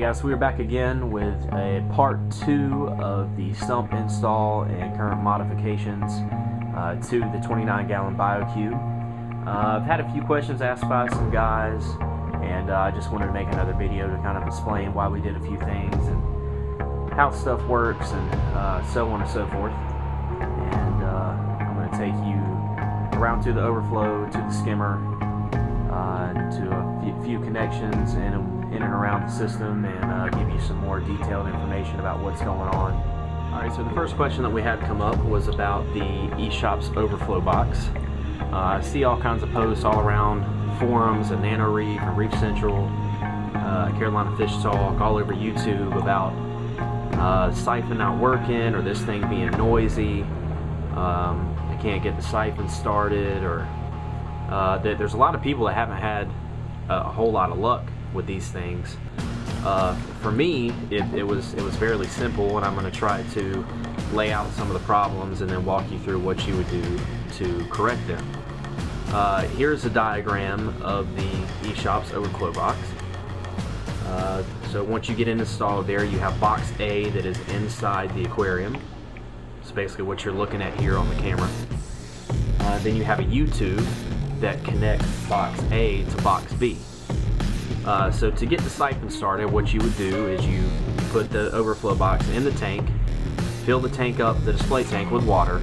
Alright guys, so we're back again with a part 2 of the Sump install and current modifications to the 29-gallon BioCube. I've had a few questions asked by some guys, and I just wanted to make another video to kind of explain why we did a few things and how stuff works and so on and so forth. And I'm going to take you around to the overflow, to the skimmer, to a few connections in and around the system, and give you some more detailed information about what's going on. Alright, so the first question that we had come up was about the eShop's overflow box. I see all kinds of posts all around forums and Nano Reef and Reef Central, Carolina Fish Talk, all over YouTube about siphon not working, or this thing being noisy. I can't get the siphon started, or there's a lot of people that haven't had a whole lot of luck with these things. For me, it was fairly simple, and I'm going to try to lay out some of the problems and then walk you through what you would do to correct them. Here's a diagram of the eShop's overflow box. So once you get it installed there, you have box A that is inside the aquarium. It's basically what you're looking at here on the camera. Then you have a U-tube that connects box A to box B. So to get the siphon started, what you would do is you put the overflow box in the tank, fill the tank up, the display tank, with water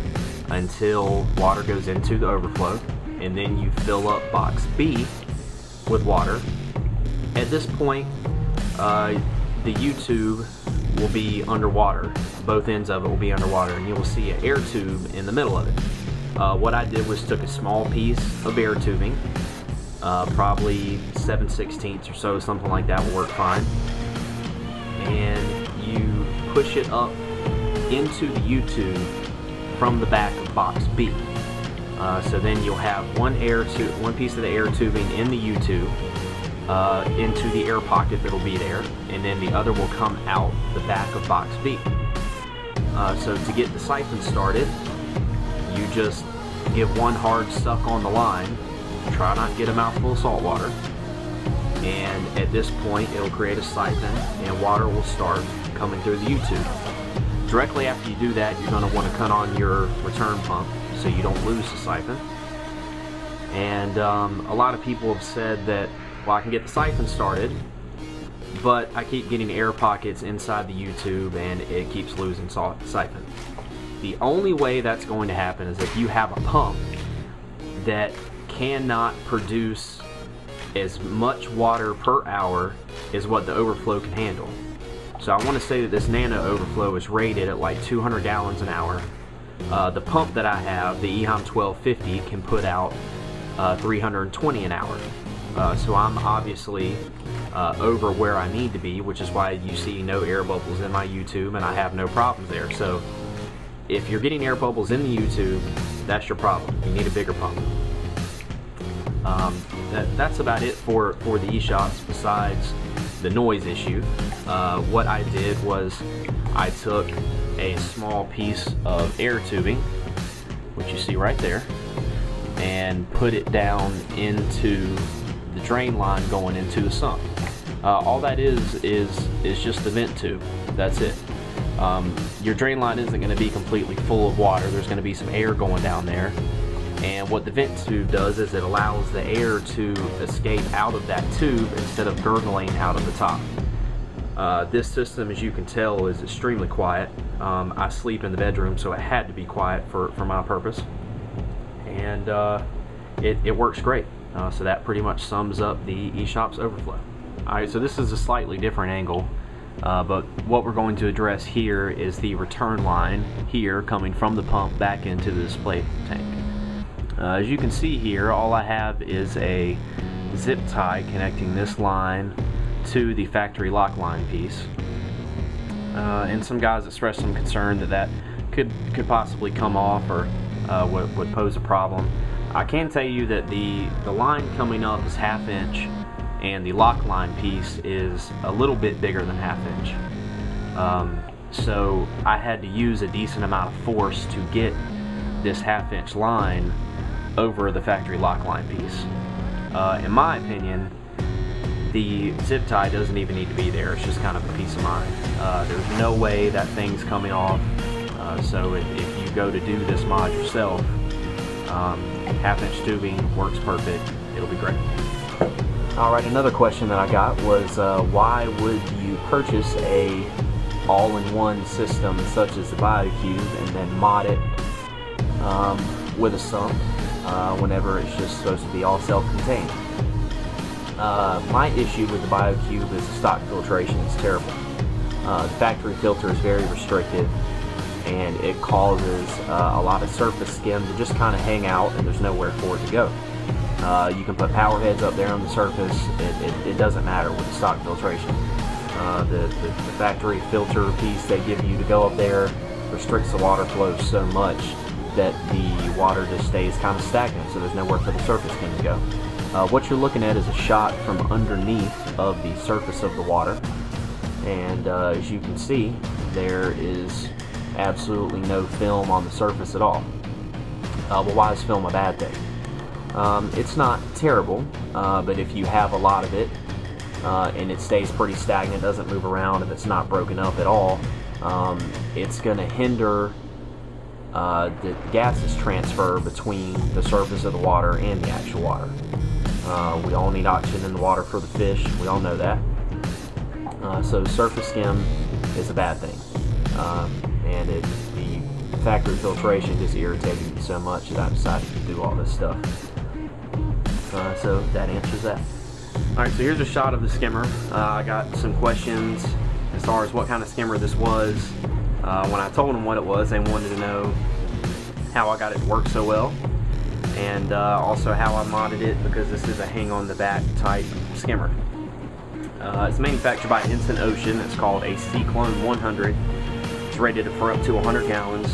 until water goes into the overflow, and then you fill up box B with water. At this point, the U-tube will be underwater. Both ends of it will be underwater, and you will see an air tube in the middle of it. What I did was took a small piece of air tubing, probably 7/16 or so, something like that will work fine, and you push it up into the U-tube from the back of box B. So then you'll have one piece of the air tubing in the U-tube into the air pocket that'll be there, and then the other will come out the back of box B. So to get the siphon started, you just give one hard suck on the line. Try not to get a mouthful of salt water, and at this point it'll create a siphon and water will start coming through the U-tube. Directly after you do that, you're going to want to cut on your return pump so you don't lose the siphon. And a lot of people have said that, well, I can get the siphon started, but I keep getting air pockets inside the U-tube and it keeps losing siphon. The only way that's going to happen is if you have a pump that cannot produce as much water per hour as what the overflow can handle. So I want to say that this Nano overflow is rated at like 200 gallons an hour. The pump that I have, the EHOM 1250, can put out 320 an hour. So I'm obviously over where I need to be, which is why you see no air bubbles in my U-tube and I have no problems there. So if you're getting air bubbles in the U-tube, that's your problem. You need a bigger pump. That's about it for the eShops besides the noise issue. What I did was I took a small piece of air tubing, which you see right there, and put it down into the drain line going into the sump. All that is just the vent tube. That's it. Your drain line isn't going to be completely full of water. There's going to be some air going down there. And what the vent tube does is it allows the air to escape out of that tube instead of gurgling out of the top. This system, as you can tell, is extremely quiet. I sleep in the bedroom, so it had to be quiet for my purpose. And it works great. So that pretty much sums up the eShop's overflow. Alright, so this is a slightly different angle. But what we're going to address here is the return line here coming from the pump back into the display tank. As you can see here, all I have is a zip tie connecting this line to the factory lock line piece. And some guys expressed some concern that could possibly come off or would pose a problem. I can tell you that the line coming up is 1/2 inch, and the lock line piece is a little bit bigger than 1/2 inch. So I had to use a decent amount of force to get this 1/2 inch line over the factory lock line piece. In my opinion, the zip tie doesn't even need to be there. It's just kind of a peace of mind. There's no way that thing's coming off. So if you go to do this mod yourself, 1/2-inch tubing works perfect. It'll be great. Alright, another question that I got was why would you purchase a all-in-one system such as the BioCube and then mod it with a sump whenever it's just supposed to be all self-contained? My issue with the BioCube is the stock filtration is terrible. The factory filter is very restrictive, and it causes a lot of surface skim to just kind of hang out, and there's nowhere for it to go. You can put power heads up there on the surface. It doesn't matter with the stock filtration. The factory filter piece they give you to go up there restricts the water flow so much that the water just stays kind of stagnant, so there's nowhere for the surface skim to go. What you're looking at is a shot from underneath of the surface of the water, and as you can see, there is absolutely no film on the surface at all. Well, why is film a bad thing? It's not terrible, but if you have a lot of it and it stays pretty stagnant, doesn't move around, if it's not broken up at all, it's going to hinder the gases transfer between the surface of the water and the actual water. We all need oxygen in the water for the fish, we all know that. So surface skim is a bad thing, and the factory filtration just irritated me so much that I decided to do all this stuff. So that answers that. Alright, so here's a shot of the skimmer. I got some questions as far as what kind of skimmer this was. When I told them what it was, they wanted to know how I got it to work so well, and also how I modded it, because this is a hang on the back type skimmer. It's manufactured by Instant Ocean. It's called a Cyclone 100. It's rated for up to 100 gallons.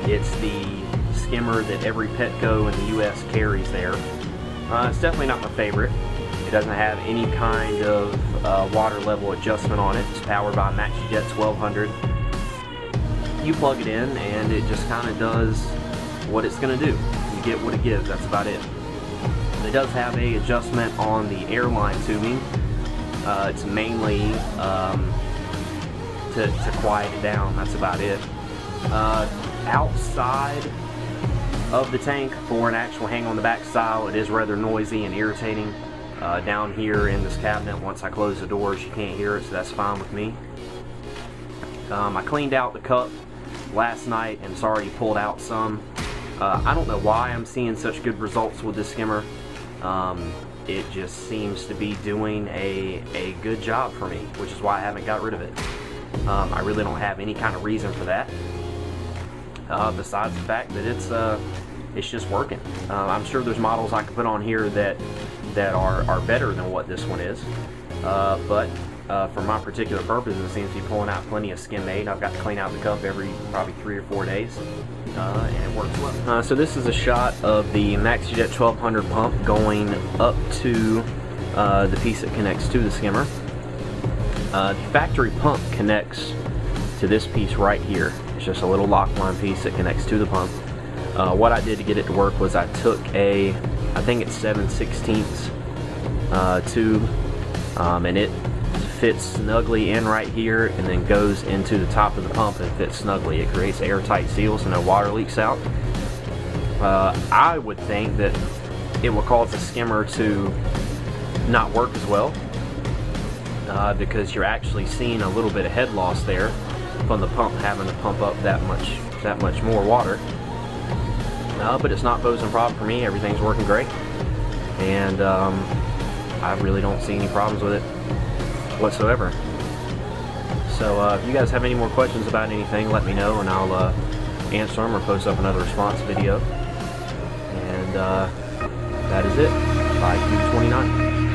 It's the skimmer that every Petco in the US carries there. It's definitely not my favorite. It doesn't have any kind of water level adjustment on it. It's powered by MaxiJet 1200. You plug it in and it just kind of does what it's going to do. You get what it gives, that's about it. It does have a adjustment on the airline tubing. It's mainly to quiet it down, that's about it. Outside of the tank, for an actual hang on the back style, it is rather noisy and irritating. Down here in this cabinet, once I close the doors, you can't hear it, so that's fine with me. I cleaned out the cup last night and it's already pulled out some. I don't know why I'm seeing such good results with this skimmer. It just seems to be doing a good job for me, which is why I haven't got rid of it. I really don't have any kind of reason for that, besides the fact that it's just working. I'm sure there's models I could put on here that are better than what this one is, but for my particular purposes, it seems to be pulling out plenty of skim made. I've got to clean out the cup every probably 3 or 4 days, and it works well. So this is a shot of the MaxiJet 1200 pump going up to the piece that connects to the skimmer. The factory pump connects to this piece right here. It's just a little lock line piece that connects to the pump. What I did to get it to work was I took I think it's 7/16 tube, and it fits snugly in right here and then goes into the top of the pump and fits snugly. It creates airtight seal so no water leaks out. I would think that it will cause the skimmer to not work as well, because you're actually seeing a little bit of head loss there from the pump having to pump up that much more water. But it's not posing a problem for me. Everything's working great, and I really don't see any problems with it whatsoever. So if you guys have any more questions about anything, let me know and I'll answer them or post up another response video. And that is it. Bye, Q29.